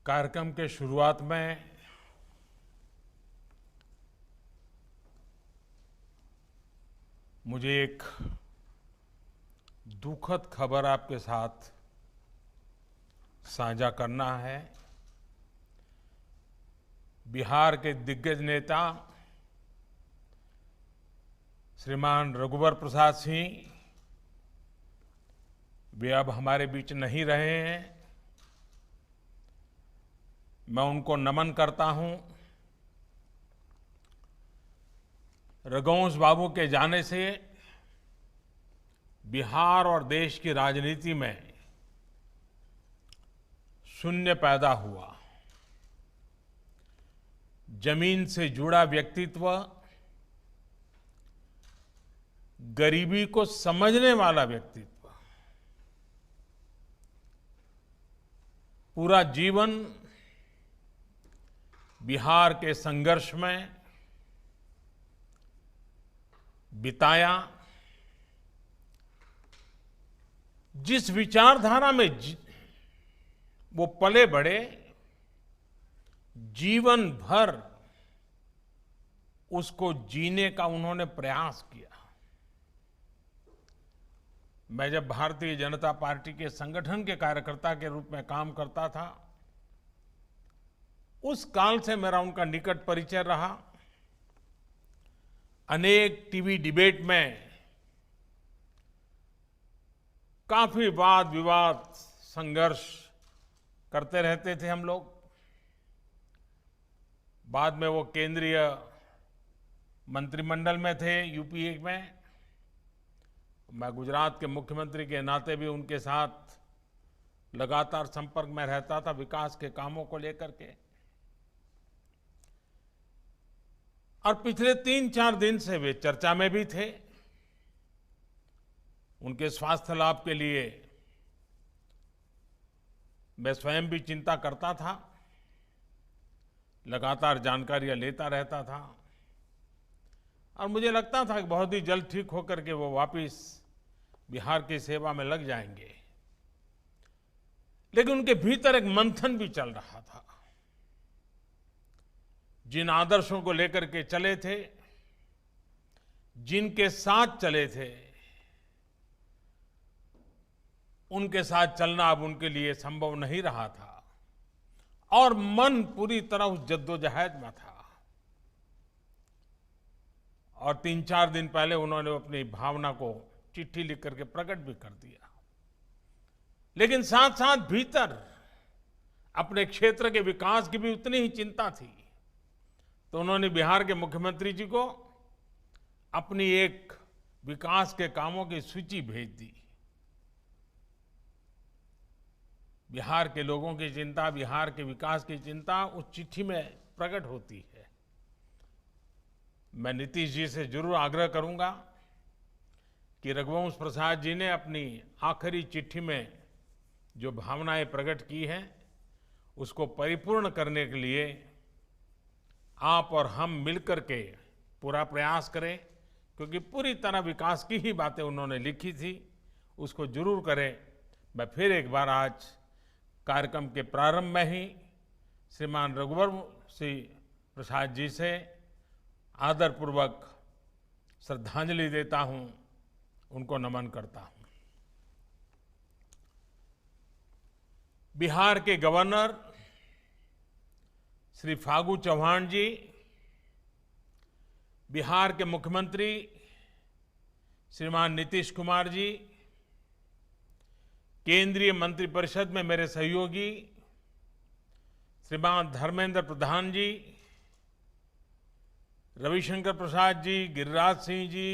कार्यक्रम के शुरुआत में मुझे एक दुखद खबर आपके साथ साझा करना है। बिहार के दिग्गज नेता श्रीमान रघुवर प्रसाद सिंह वे अब हमारे बीच नहीं रहे हैं। मैं उनको नमन करता हूं। रघुवंश बाबू के जाने से बिहार और देश की राजनीति में शून्य पैदा हुआ। जमीन से जुड़ा व्यक्तित्व, गरीबी को समझने वाला व्यक्तित्व, पूरा जीवन बिहार के संघर्ष में बिताया। जिस विचारधारा में वो पले बढ़े, जीवन भर उसको जीने का उन्होंने प्रयास किया। मैं जब भारतीय जनता पार्टी के संगठन के कार्यकर्ता के रूप में काम करता था, उस काल से मेरा उनका निकट परिचय रहा। अनेक टीवी डिबेट में काफी वाद विवाद संघर्ष करते रहते थे हम लोग। बाद में वो केंद्रीय मंत्रिमंडल में थे यूपीए में। मैं गुजरात के मुख्यमंत्री के नाते भी उनके साथ लगातार संपर्क में रहता था विकास के कामों को लेकर के। और पिछले 3-4 दिन से वे चर्चा में भी थे। उनके स्वास्थ्य लाभ के लिए मैं स्वयं भी चिंता करता था, लगातार जानकारियां लेता रहता था और मुझे लगता था कि बहुत ही जल्द ठीक होकर के वो वापस बिहार की सेवा में लग जाएंगे। लेकिन उनके भीतर एक मंथन भी चल रहा था। जिन आदर्शों को लेकर के चले थे, जिनके साथ चले थे, उनके साथ चलना अब उनके लिए संभव नहीं रहा था और मन पूरी तरह उस जद्दोजहद में था। और 3-4 दिन पहले उन्होंने अपनी भावना को चिट्ठी लिख करके प्रकट भी कर दिया। लेकिन साथ साथ भीतर अपने क्षेत्र के विकास की भी उतनी ही चिंता थी। तो उन्होंने बिहार के मुख्यमंत्री जी को अपनी एक विकास के कामों की सूची भेज दी। बिहार के लोगों की चिंता, बिहार के विकास की चिंता उस चिट्ठी में प्रकट होती है। मैं नीतीश जी से जरूर आग्रह करूंगा कि रघुवंश प्रसाद जी ने अपनी आखिरी चिट्ठी में जो भावनाएं प्रकट की हैं, उसको परिपूर्ण करने के लिए आप और हम मिलकर के पूरा प्रयास करें, क्योंकि पूरी तरह विकास की ही बातें उन्होंने लिखी थी। उसको जरूर करें। मैं फिर एक बार आज कार्यक्रम के प्रारंभ में ही श्रीमान रघुवर सिंह प्रसाद जी से आदरपूर्वक श्रद्धांजलि देता हूं, उनको नमन करता हूं। बिहार के गवर्नर श्री फागू चौहान जी, बिहार के मुख्यमंत्री श्रीमान नीतीश कुमार जी, केंद्रीय मंत्रिपरिषद में मेरे सहयोगी श्रीमान धर्मेंद्र प्रधान जी, रविशंकर प्रसाद जी, गिरिराज सिंह जी,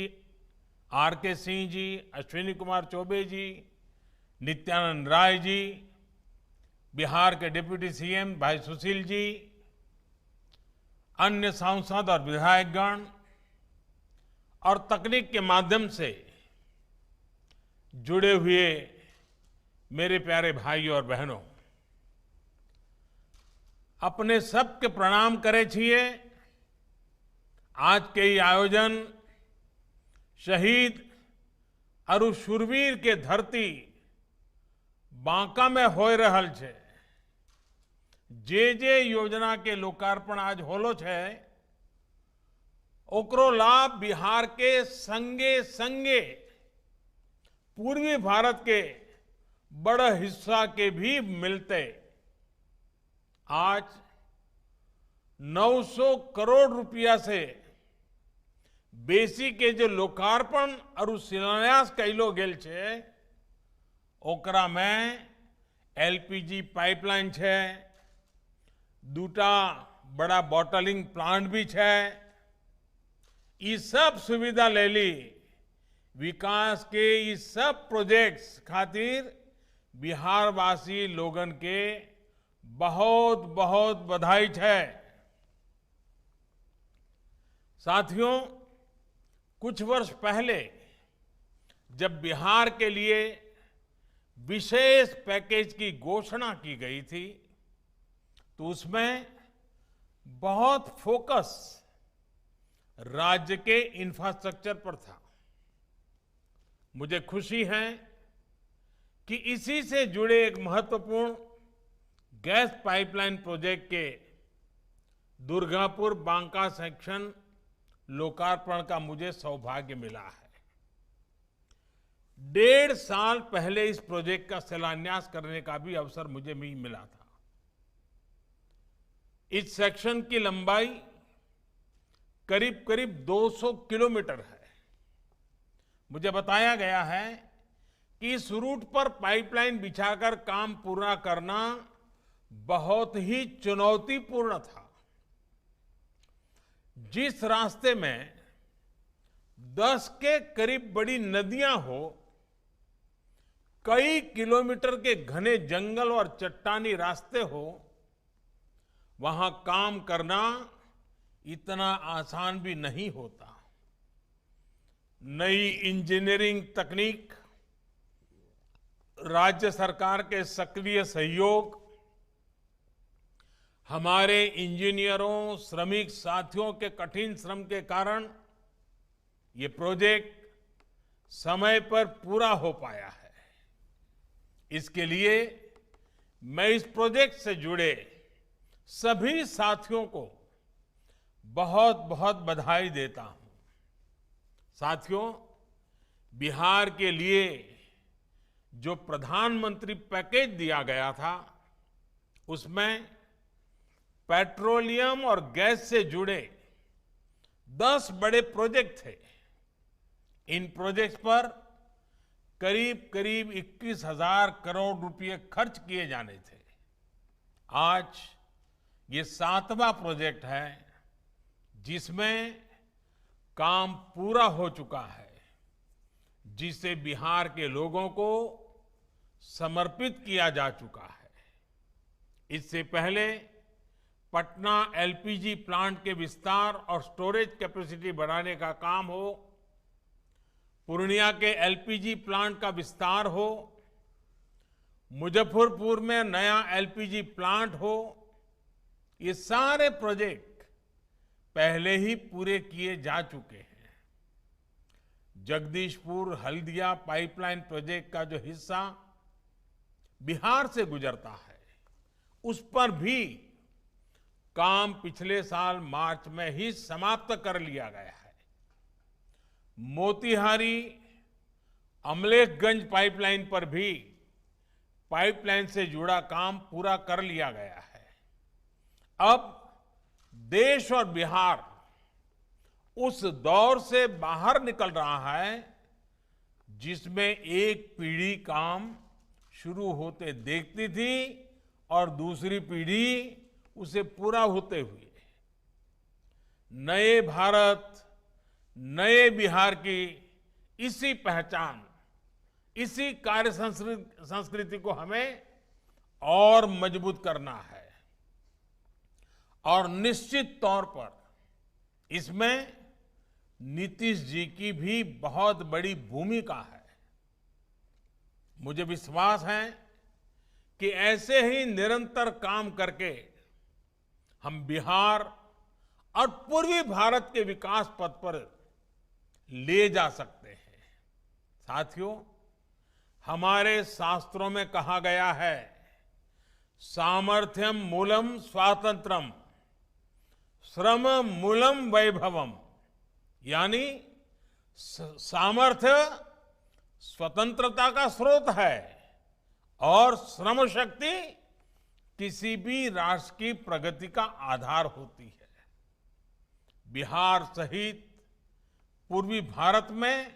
आर.के. सिंह जी, अश्विनी कुमार चौबे जी, नित्यानंद राय जी, बिहार के डिप्टी सीएम भाई सुशील जी, अन्य सांसद और विधायकगण और तकनीक के माध्यम से जुड़े हुए मेरे प्यारे भाई और बहनों, अपने सबके प्रणाम करे छिए। आज के ये आयोजन शहीद और शूरवीर के धरती बांका में हो रहल छे, जे योजना के लोकार्पण आज होलो छे ओकरो लाभ बिहार के संगे संगे पूर्वी भारत के बड़ा हिस्सा के भी मिलते। आज 900 करोड़ रुपया से बेसी के जो लोकार्पण और शिलान्यास कैलो गेल छे ओकरा में एलपीजी पाइपलाइन छे, दूटा बड़ा बॉटलिंग प्लांट भी छे। ये सब सुविधा ले ली विकास के ये सब प्रोजेक्ट्स खातिर बिहारवासी लोगन के बहुत बहुत बधाई है। साथियों, कुछ वर्ष पहले जब बिहार के लिए विशेष पैकेज की घोषणा की गई थी तो उसमें बहुत फोकस राज्य के इंफ्रास्ट्रक्चर पर था। मुझे खुशी है कि इसी से जुड़े एक महत्वपूर्ण गैस पाइपलाइन प्रोजेक्ट के दुर्गापुर बांका सेक्शन लोकार्पण का मुझे सौभाग्य मिला है। 1.5 साल पहले इस प्रोजेक्ट का शिलान्यास करने का भी अवसर मुझे भी मिला था। इस सेक्शन की लंबाई करीब करीब 200 किलोमीटर है। मुझे बताया गया है कि इस रूट पर पाइपलाइन बिछाकर काम पूरा करना बहुत ही चुनौतीपूर्ण था। जिस रास्ते में 10 के करीब बड़ी नदियां हो, कई किलोमीटर के घने जंगल और चट्टानी रास्ते हो, वहां काम करना इतना आसान भी नहीं होता। नई इंजीनियरिंग तकनीक, राज्य सरकार के सक्रिय सहयोग, हमारे इंजीनियरों, श्रमिक साथियों के कठिन श्रम के कारण ये प्रोजेक्ट समय पर पूरा हो पाया है। इसके लिए मैं इस प्रोजेक्ट से जुड़े सभी साथियों को बहुत बहुत बधाई देता हूं। साथियों, बिहार के लिए जो प्रधानमंत्री पैकेज दिया गया था उसमें पेट्रोलियम और गैस से जुड़े 10 बड़े प्रोजेक्ट थे। इन प्रोजेक्ट्स पर करीब करीब 21,000 करोड़ रुपए खर्च किए जाने थे। आज ये 7वां प्रोजेक्ट है जिसमें काम पूरा हो चुका है, जिसे बिहार के लोगों को समर्पित किया जा चुका है। इससे पहले पटना एलपीजी प्लांट के विस्तार और स्टोरेज कैपेसिटी बढ़ाने का काम हो, पूर्णिया के एलपीजी प्लांट का विस्तार हो, मुजफ्फरपुर में नया एलपीजी प्लांट हो, ये सारे प्रोजेक्ट पहले ही पूरे किए जा चुके हैं। जगदीशपुर हल्दिया पाइपलाइन प्रोजेक्ट का जो हिस्सा बिहार से गुजरता है उस पर भी काम पिछले साल मार्च में ही समाप्त कर लिया गया है। मोतिहारी अमलेखगंज पाइपलाइन पर भी पाइपलाइन से जुड़ा काम पूरा कर लिया गया है। अब देश और बिहार उस दौर से बाहर निकल रहा है जिसमें एक पीढ़ी काम शुरू होते देखती थी और दूसरी पीढ़ी उसे पूरा होते हुए। नए भारत, नए बिहार की इसी पहचान, इसी कार्य संस्कृति को हमें और मजबूत करना है। और निश्चित तौर पर इसमें नीतीश जी की भी बहुत बड़ी भूमिका है। मुझे विश्वास है कि ऐसे ही निरंतर काम करके हम बिहार और पूर्वी भारत के विकास पथ पर ले जा सकते हैं। साथियों, हमारे शास्त्रों में कहा गया है, सामर्थ्यम मूलम स्वातंत्रम, श्रम मूलम वैभवम। यानी सामर्थ्य स्वतंत्रता का स्रोत है और श्रम शक्ति किसी भी राष्ट्र की प्रगति का आधार होती है। बिहार सहित पूर्वी भारत में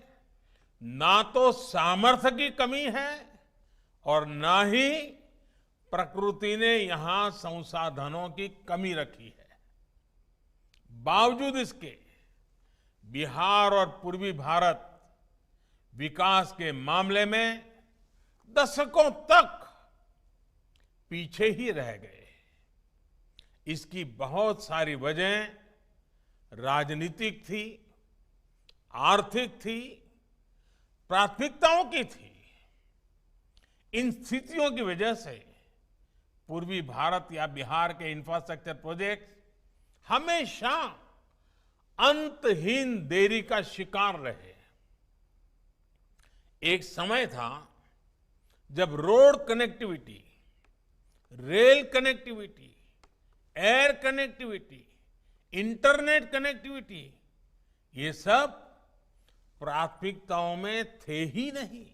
ना तो सामर्थ्य की कमी है और ना ही प्रकृति ने यहां संसाधनों की कमी रखी है। बावजूद इसके बिहार और पूर्वी भारत विकास के मामले में दशकों तक पीछे ही रह गए। इसकी बहुत सारी वजह राजनीतिक थी, आर्थिक थी, प्राथमिकताओं की थी। इन स्थितियों की वजह से पूर्वी भारत या बिहार के इंफ्रास्ट्रक्चर प्रोजेक्ट हमेशा अंतहीन देरी का शिकार रहे। एक समय था जब road connectivity, rail connectivity, air connectivity, internet connectivity, ये सब प्राथमिकताओं में थे ही नहीं।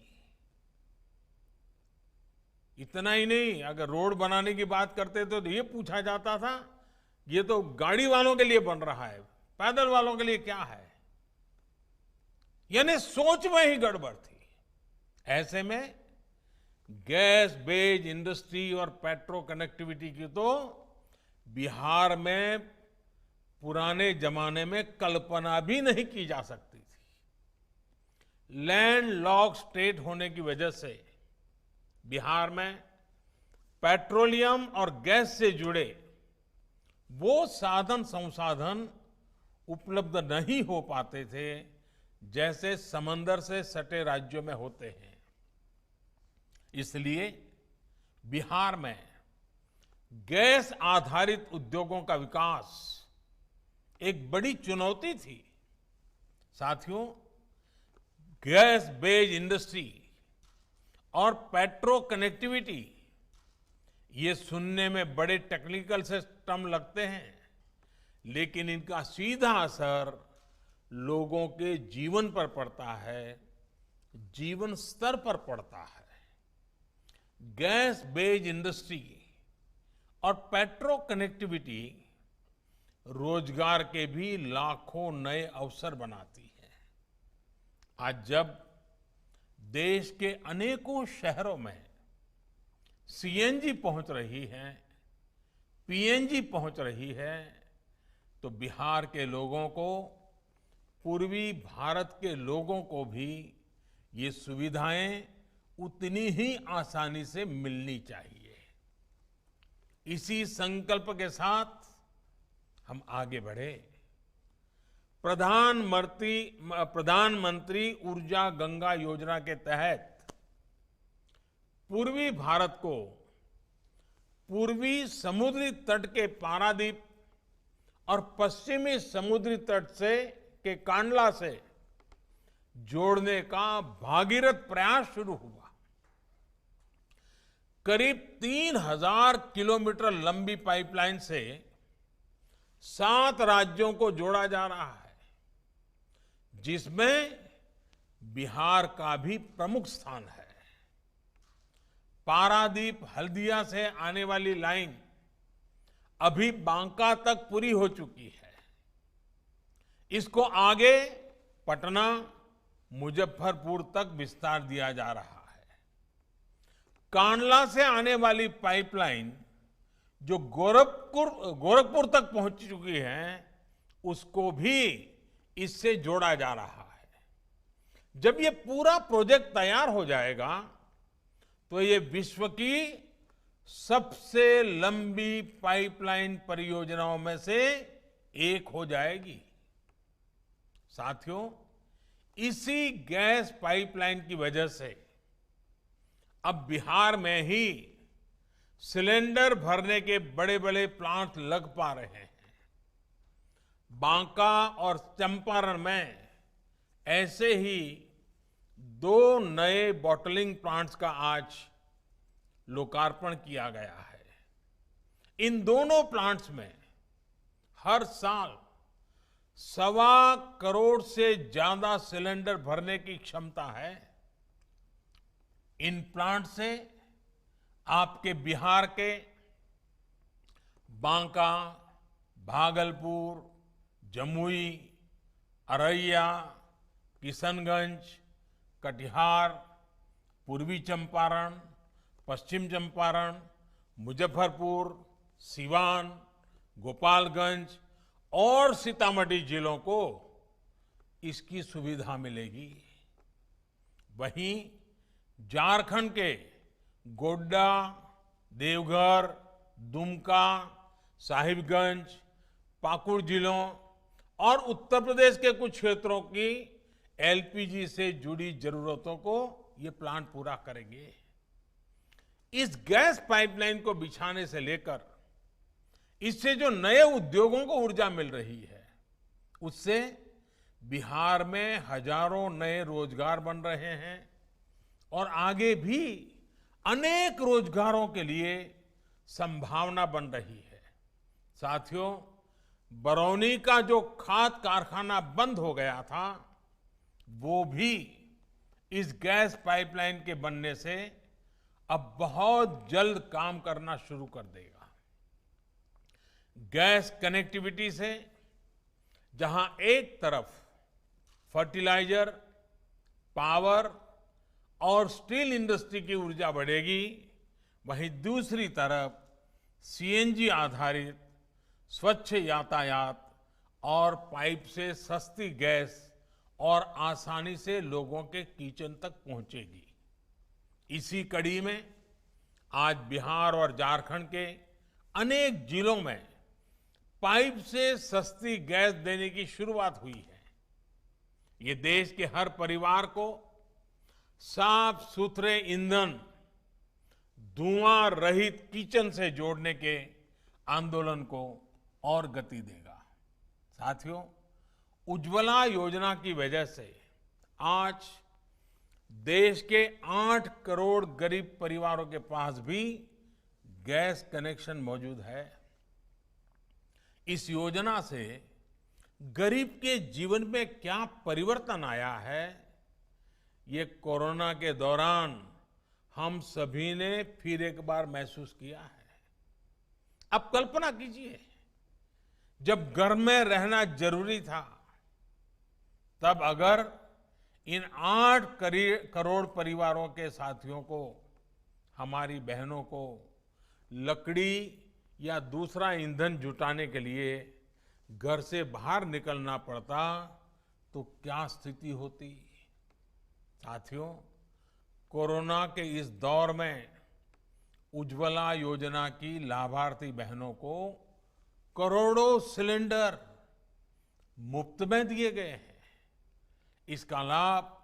इतना ही नहीं, अगर रोड बनाने की बात करते तो ये पूछा जाता था, ये तो गाड़ी वालों के लिए बन रहा है, पैदल वालों के लिए क्या है। यानी सोच में ही गड़बड़ थी। ऐसे में गैस बेस्ड इंडस्ट्री और पेट्रो कनेक्टिविटी की तो बिहार में पुराने जमाने में कल्पना भी नहीं की जा सकती थी। लैंड लॉक स्टेट होने की वजह से बिहार में पेट्रोलियम और गैस से जुड़े वो साधन संसाधन उपलब्ध नहीं हो पाते थे जैसे समंदर से सटे राज्यों में होते हैं। इसलिए बिहार में गैस आधारित उद्योगों का विकास एक बड़ी चुनौती थी। साथियों, गैस बेस्ड इंडस्ट्री और पेट्रो कनेक्टिविटी, ये सुनने में बड़े टेक्निकल से टर्म लगते हैं, लेकिन इनका सीधा असर लोगों के जीवन पर पड़ता है, जीवन स्तर पर पड़ता है। गैस बेस्ड इंडस्ट्री और पेट्रो कनेक्टिविटी रोजगार के भी लाखों नए अवसर बनाती है। आज जब देश के अनेकों शहरों में सीएनजी पहुंच रही है, पीएनजी पहुंच रही है, तो बिहार के लोगों को, पूर्वी भारत के लोगों को भी ये सुविधाएं उतनी ही आसानी से मिलनी चाहिए। इसी संकल्प के साथ हम आगे बढ़े। प्रधानमंत्री ऊर्जा गंगा योजना के तहत पूर्वी भारत को पूर्वी समुद्री तट के पारादीप और पश्चिमी समुद्री तट से के कांडला से जोड़ने का भागीरथ प्रयास शुरू हुआ। करीब 3000 किलोमीटर लंबी पाइपलाइन से 7 राज्यों को जोड़ा जा रहा है, जिसमें बिहार का भी प्रमुख स्थान है। पारादीप हल्दिया से आने वाली लाइन अभी बांका तक पूरी हो चुकी है। इसको आगे पटना, मुजफ्फरपुर तक विस्तार दिया जा रहा है। कांडला से आने वाली पाइपलाइन जो गोरखपुर तक पहुंच चुकी है, उसको भी इससे जोड़ा जा रहा है। जब ये पूरा प्रोजेक्ट तैयार हो जाएगा तो ये विश्व की सबसे लंबी पाइपलाइन परियोजनाओं में से एक हो जाएगी। साथियों, इसी गैस पाइपलाइन की वजह से अब बिहार में ही सिलेंडर भरने के बड़े बड़े प्लांट लग पा रहे हैं। बांका और चंपारण में ऐसे ही 2 नए बॉटलिंग प्लांट्स का आज लोकार्पण किया गया है। इन दोनों प्लांट्स में हर साल 1.25 करोड़ से ज्यादा सिलेंडर भरने की क्षमता है। इन प्लांट से आपके बिहार के बांका, भागलपुर, जमुई, अररिया, किशनगंज, कटिहार, पूर्वी चंपारण, पश्चिम चंपारण, मुजफ्फरपुर, सिवान, गोपालगंज और सीतामढ़ी जिलों को इसकी सुविधा मिलेगी। वहीं झारखंड के गोड्डा, देवघर, दुमका, साहिबगंज, पाकुड़ जिलों और उत्तर प्रदेश के कुछ क्षेत्रों की एलपीजी से जुड़ी जरूरतों को ये प्लांट पूरा करेंगे। इस गैस पाइपलाइन को बिछाने से लेकर इससे जो नए उद्योगों को ऊर्जा मिल रही है, उससे बिहार में हजारों नए रोजगार बन रहे हैं और आगे भी अनेक रोजगारों के लिए संभावना बन रही है। साथियों, बरौनी का जो खाद कारखाना बंद हो गया था, वो भी इस गैस पाइपलाइन के बनने से अब बहुत जल्द काम करना शुरू कर देगा। गैस कनेक्टिविटी से जहां एक तरफ फर्टिलाइजर, पावर और स्टील इंडस्ट्री की ऊर्जा बढ़ेगी, वहीं दूसरी तरफ सीएनजी आधारित स्वच्छ यातायात और पाइप से सस्ती गैस और आसानी से लोगों के किचन तक पहुंचेगी। इसी कड़ी में आज बिहार और झारखंड के अनेक जिलों में पाइप से सस्ती गैस देने की शुरुआत हुई है। ये देश के हर परिवार को साफ सुथरे ईंधन, धुआं रहित किचन से जोड़ने के आंदोलन को और गति देगा। साथियों, उज्ज्वला योजना की वजह से आज देश के 8 करोड़ गरीब परिवारों के पास भी गैस कनेक्शन मौजूद है। इस योजना से गरीब के जीवन में क्या परिवर्तन आया है, ये कोरोना के दौरान हम सभी ने फिर एक बार महसूस किया है। अब कल्पना कीजिए, जब घर में रहना जरूरी था, तब अगर इन 8 करोड़ परिवारों के साथियों को, हमारी बहनों को लकड़ी या दूसरा ईंधन जुटाने के लिए घर से बाहर निकलना पड़ता, तो क्या स्थिति होती। साथियों, कोरोना के इस दौर में उज्ज्वला योजना की लाभार्थी बहनों को करोड़ों सिलेंडर मुफ्त में दिए गए हैं। इसका लाभ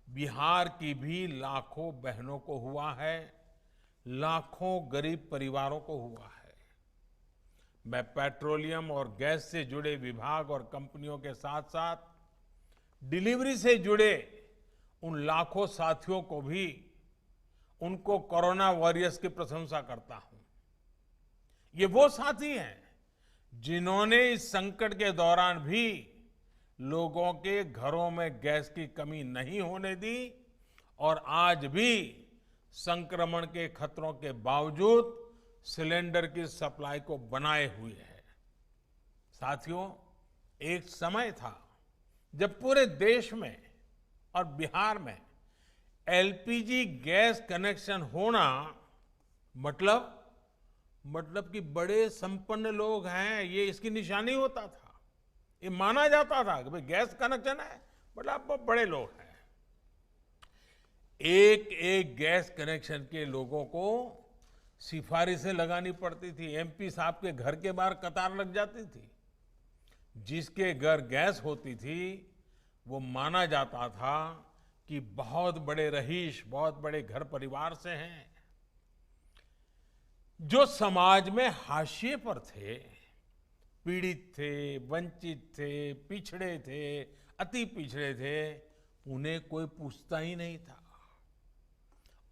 बिहार की भी लाखों बहनों को हुआ है, लाखों गरीब परिवारों को हुआ है। मैं पेट्रोलियम और गैस से जुड़े विभाग और कंपनियों के साथ साथ डिलीवरी से जुड़े उन लाखों साथियों को भी, उनको कोरोना वॉरियर्स की प्रशंसा करता हूं। ये वो साथी हैं जिन्होंने इस संकट के दौरान भी लोगों के घरों में गैस की कमी नहीं होने दी और आज भी संक्रमण के खतरों के बावजूद सिलेंडर की सप्लाई को बनाए हुए है। साथियों, एक समय था जब पूरे देश में और बिहार में एलपीजी गैस कनेक्शन होना मतलब कि बड़े संपन्न लोग हैं, ये इसकी निशानी होता था। ये माना जाता था कि भाई गैस कनेक्शन है, मतलब आप बड़े लोग हैं। एक एक गैस कनेक्शन के लोगों को सिफारिशें लगानी पड़ती थी। एमपी साहब के घर के बाहर कतार लग जाती थी। जिसके घर गैस होती थी, वो माना जाता था कि बहुत बड़े रईस, बहुत बड़े घर परिवार से हैं। जो समाज में हाशिए पर थे, पीड़ित थे, वंचित थे, पिछड़े थे, अति पिछड़े थे, उन्हें कोई पूछता ही नहीं था।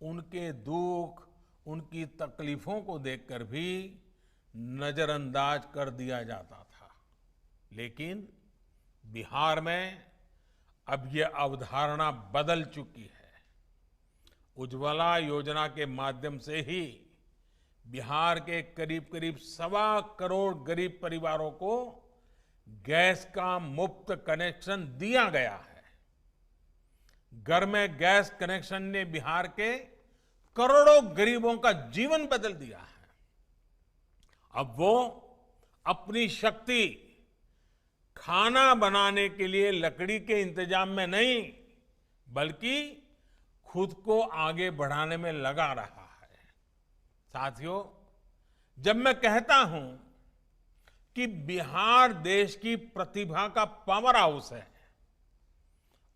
उनके दुख, उनकी तकलीफों को देखकर भी नजरअंदाज कर दिया जाता था। लेकिन बिहार में अब ये अवधारणा बदल चुकी है। उज्ज्वला योजना के माध्यम से ही बिहार के करीब करीब 1.25 करोड़ गरीब परिवारों को गैस का मुफ्त कनेक्शन दिया गया है। घर में गैस कनेक्शन ने बिहार के करोड़ों गरीबों का जीवन बदल दिया है। अब वो अपनी शक्ति खाना बनाने के लिए लकड़ी के इंतजाम में नहीं, बल्कि खुद को आगे बढ़ाने में लगा रहा है। साथियों, जब मैं कहता हूं कि बिहार देश की प्रतिभा का पावर हाउस है,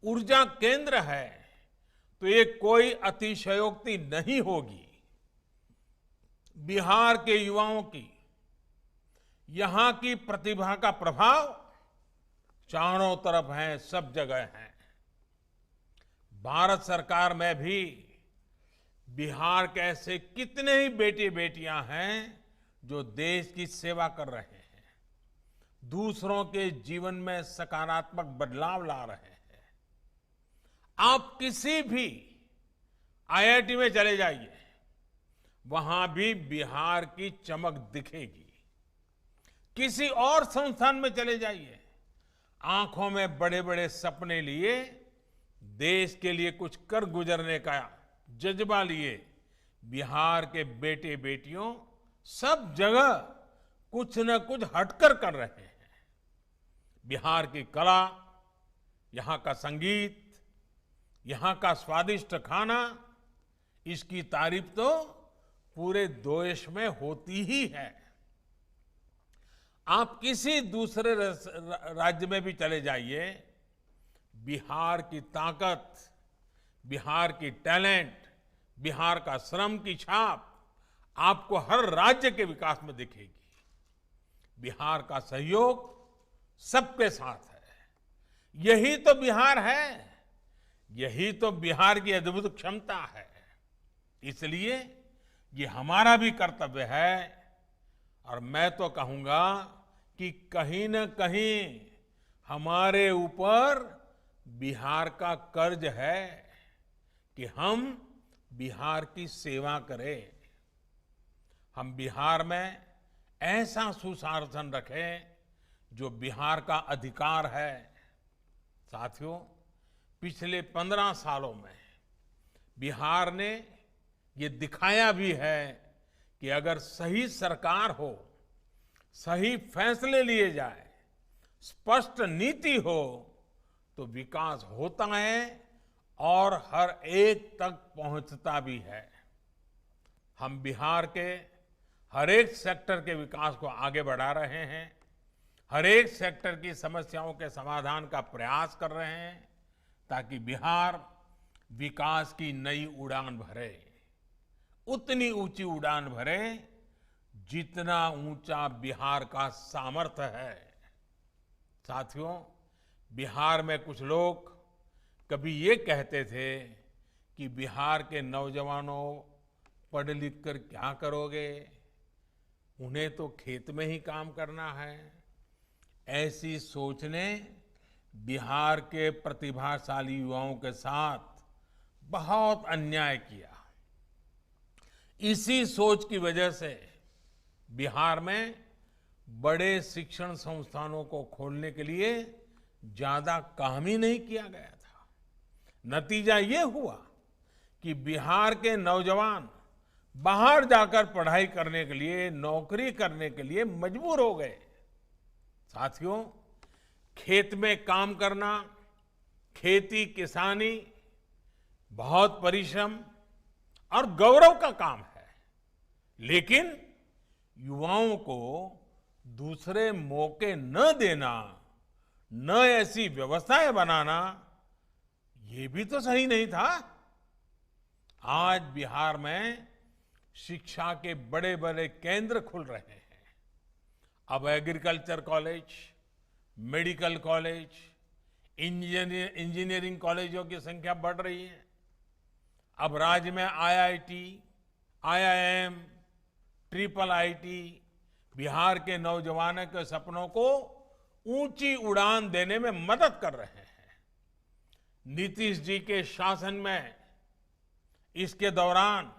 ऊर्जा केंद्र है, तो ये कोई अतिशयोक्ति नहीं होगी। बिहार के युवाओं की, यहां की प्रतिभा का प्रभाव चारों तरफ है, सब जगह है। भारत सरकार में भी बिहार के ऐसे कितने ही बेटे बेटियां हैं जो देश की सेवा कर रहे हैं, दूसरों के जीवन में सकारात्मक बदलाव ला रहे हैं। आप किसी भी आईआईटी में चले जाइए, वहां भी बिहार की चमक दिखेगी। किसी और संस्थान में चले जाइए, आंखों में बड़े बड़े सपने लिए, देश के लिए कुछ कर गुजरने का जज्बा लिए बिहार के बेटे बेटियों सब जगह कुछ न कुछ हटकर कर रहे हैं। बिहार की कला, यहां का संगीत, यहां का स्वादिष्ट खाना, इसकी तारीफ तो पूरे देश में होती ही है। आप किसी दूसरे राज्य में भी चले जाइए, बिहार की ताकत, बिहार की टैलेंट, बिहार का श्रम की छाप आपको हर राज्य के विकास में दिखेगी। बिहार का सहयोग सबके साथ है। यही तो बिहार है, यही तो बिहार की अद्भुत क्षमता है। इसलिए ये हमारा भी कर्तव्य है, और मैं तो कहूंगा कि कहीं न कहीं हमारे ऊपर बिहार का कर्ज है कि हम बिहार की सेवा करें। हम बिहार में ऐसा सुशासन रखें जो बिहार का अधिकार है। साथियों, पिछले 15 सालों में बिहार ने ये दिखाया भी है कि अगर सही सरकार हो, सही फैसले लिए जाए, स्पष्ट नीति हो, तो विकास होता है और हर एक तक पहुंचता भी है। हम बिहार के हर एक सेक्टर के विकास को आगे बढ़ा रहे हैं, हर एक सेक्टर की समस्याओं के समाधान का प्रयास कर रहे हैं, ताकि बिहार विकास की नई उड़ान भरे, उतनी ऊंची उड़ान भरे जितना ऊंचा बिहार का सामर्थ्य है। साथियों, बिहार में कुछ लोग कभी ये कहते थे कि बिहार के नौजवानों पढ़ लिख कर क्या करोगे, उन्हें तो खेत में ही काम करना है। ऐसी सोच ने बिहार के प्रतिभाशाली युवाओं के साथ बहुत अन्याय किया। इसी सोच की वजह से बिहार में बड़े शिक्षण संस्थानों को खोलने के लिए ज्यादा काम ही नहीं किया गया था। नतीजा ये हुआ कि बिहार के नौजवान बाहर जाकर पढ़ाई करने के लिए, नौकरी करने के लिए मजबूर हो गए। साथियों, खेत में काम करना, खेती किसानी बहुत परिश्रम और गौरव का काम है, लेकिन युवाओं को दूसरे मौके न देना, न ऐसी व्यवस्थाएं बनाना, ये भी तो सही नहीं था। आज बिहार में शिक्षा के बड़े बड़े केंद्र खुल रहे हैं। अब agriculture college, medical college, engineering कॉलेजों की संख्या बढ़ रही है। अब राज्य में IIT, IIM, triple IT, Bihar के नौजवानों के सपनों को ऊंची उड़ान देने में मदद कर रहे हैं। नीतीश जी के शासन में इसके दौरान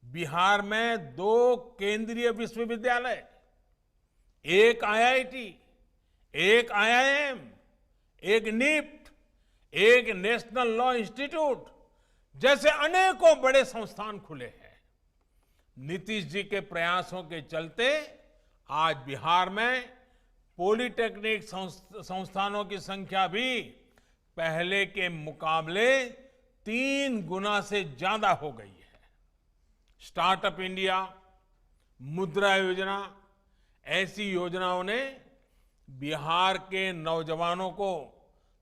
बिहार में 2 केंद्रीय विश्वविद्यालय, एक आईआईटी, एक आईआईएम, एक निफ्ट, एक नेशनल लॉ इंस्टीट्यूट जैसे अनेकों बड़े संस्थान खुले हैं। नीतीश जी के प्रयासों के चलते आज बिहार में पॉलिटेक्निक संस्थानों की संख्या भी पहले के मुकाबले 3 गुना से ज्यादा हो गई है। स्टार्टअप इंडिया, मुद्रा योजना, ऐसी योजनाओं ने बिहार के नौजवानों को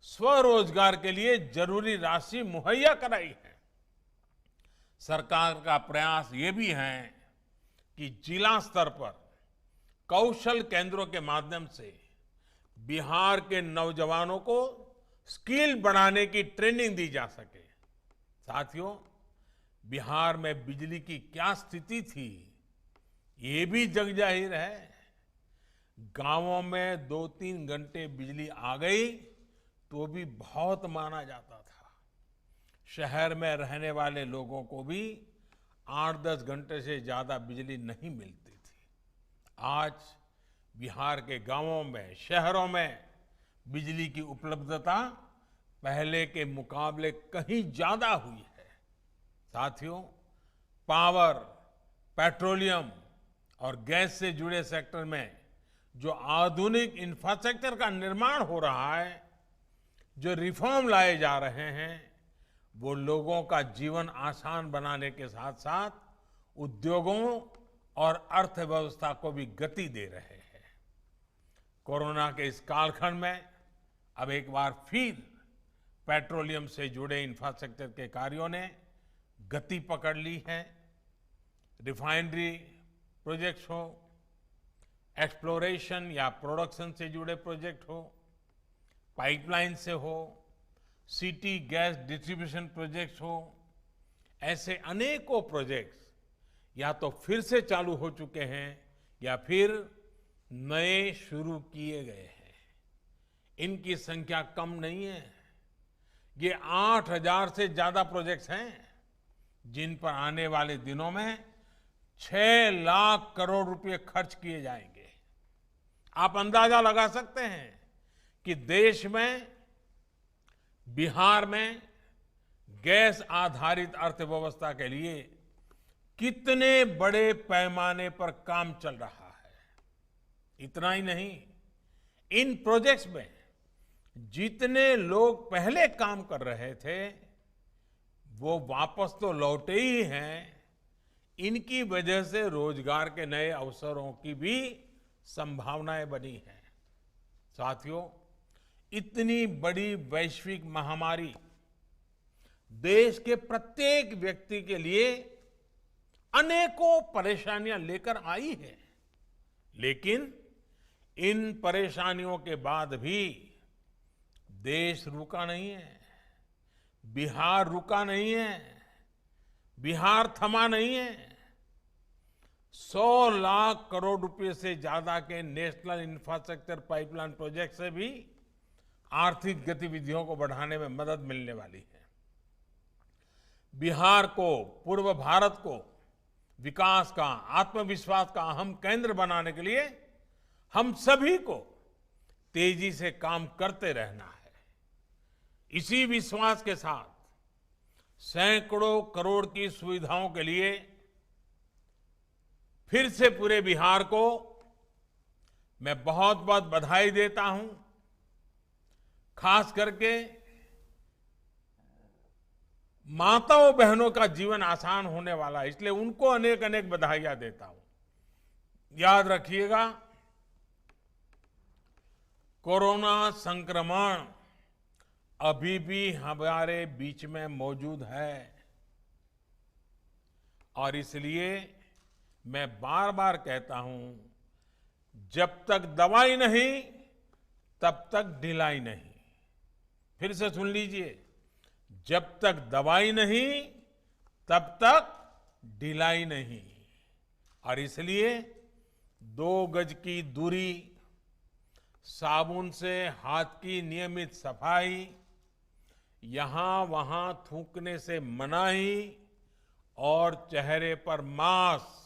स्वरोजगार के लिए जरूरी राशि मुहैया कराई है। सरकार का प्रयास ये भी है कि जिला स्तर पर कौशल केंद्रों के माध्यम से बिहार के नौजवानों को स्किल बढ़ाने की ट्रेनिंग दी जा सके। साथियों, बिहार में बिजली की क्या स्थिति थी, ये भी जग जाहिर है। गांवों में 2-3 घंटे बिजली आ गई तो भी बहुत माना जाता था। शहर में रहने वाले लोगों को भी 8-10 घंटे से ज्यादा बिजली नहीं मिलती थी। आज बिहार के गांवों में, शहरों में बिजली की उपलब्धता पहले के मुकाबले कहीं ज्यादा हुई है। साथियों, पावर, पेट्रोलियम और गैस से जुड़े सेक्टर में जो आधुनिक इंफ्रास्ट्रक्चर का निर्माण हो रहा है, जो रिफॉर्म लाए जा रहे हैं, वो लोगों का जीवन आसान बनाने के साथ साथ उद्योगों और अर्थव्यवस्था को भी गति दे रहे हैं। कोरोना के इस कालखंड में अब एक बार फिर पेट्रोलियम से जुड़े इंफ्रास्ट्रक्चर के कार्यों ने गति पकड़ ली है। रिफाइनरी प्रोजेक्ट्स हो, एक्सप्लोरेशन या प्रोडक्शन से जुड़े प्रोजेक्ट हो, पाइपलाइन से हो, सिटी गैस डिस्ट्रीब्यूशन प्रोजेक्ट्स हो, ऐसे अनेकों प्रोजेक्ट्स या तो फिर से चालू हो चुके हैं या फिर नए शुरू किए गए हैं। इनकी संख्या कम नहीं है। ये 8,000 से ज्यादा प्रोजेक्ट्स हैं जिन पर आने वाले दिनों में 6 लाख करोड़ रुपए खर्च किए जाएंगे। आप अंदाजा लगा सकते हैं कि देश में, बिहार में गैस आधारित अर्थव्यवस्था के लिए कितने बड़े पैमाने पर काम चल रहा है। इतना ही नहीं, इन प्रोजेक्ट्स में जितने लोग पहले काम कर रहे थे वो वापस तो लौटे ही हैं। इनकी वजह से रोजगार के नए अवसरों की भी संभावनाएं बनी हैं। साथियों, इतनी बड़ी वैश्विक महामारी देश के प्रत्येक व्यक्ति के लिए अनेकों परेशानियां लेकर आई है, लेकिन इन परेशानियों के बाद भी देश रुका नहीं है, बिहार रुका नहीं है, बिहार थमा नहीं है। 100 लाख करोड़ रुपए से ज्यादा के नेशनल इंफ्रास्ट्रक्चर पाइपलाइन प्रोजेक्ट से भी आर्थिक गतिविधियों को बढ़ाने में मदद मिलने वाली है। बिहार को, पूर्व भारत को विकास का, आत्मविश्वास का अहम केंद्र बनाने के लिए हम सभी को तेजी से काम करते रहना है। इसी विश्वास के साथ सैकड़ों करोड़ की सुविधाओं के लिए फिर से पूरे बिहार को मैं बहुत बहुत बधाई देता हूं। खास करके माताओं बहनों का जीवन आसान होने वाला है, इसलिए उनको अनेक अनेक बधाइयां देता हूं। याद रखिएगा, कोरोना संक्रमण अभी भी हमारे बीच में मौजूद है और इसलिए मैं बार बार कहता हूं, जब तक दवाई नहीं तब तक ढिलाई नहीं। फिर से सुन लीजिए, जब तक दवाई नहीं तब तक ढिलाई नहीं। और इसलिए 2 गज की दूरी, साबुन से हाथ की नियमित सफाई, यहां वहां थूकने से मनाही और चेहरे पर मास्क,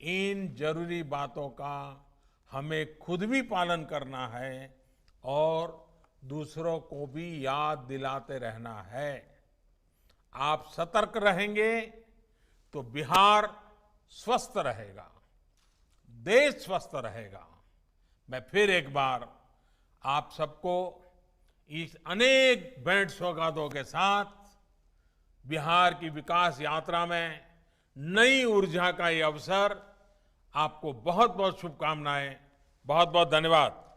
इन जरूरी बातों का हमें खुद भी पालन करना है और दूसरों को भी याद दिलाते रहना है। आप सतर्क रहेंगे तो बिहार स्वस्थ रहेगा, देश स्वस्थ रहेगा। मैं फिर एक बार आप सबको इस अनेक भेंट सौगातों के साथ बिहार की विकास यात्रा में नई ऊर्जा का ये अवसर, आपको बहुत बहुत शुभकामनाएं, बहुत बहुत धन्यवाद।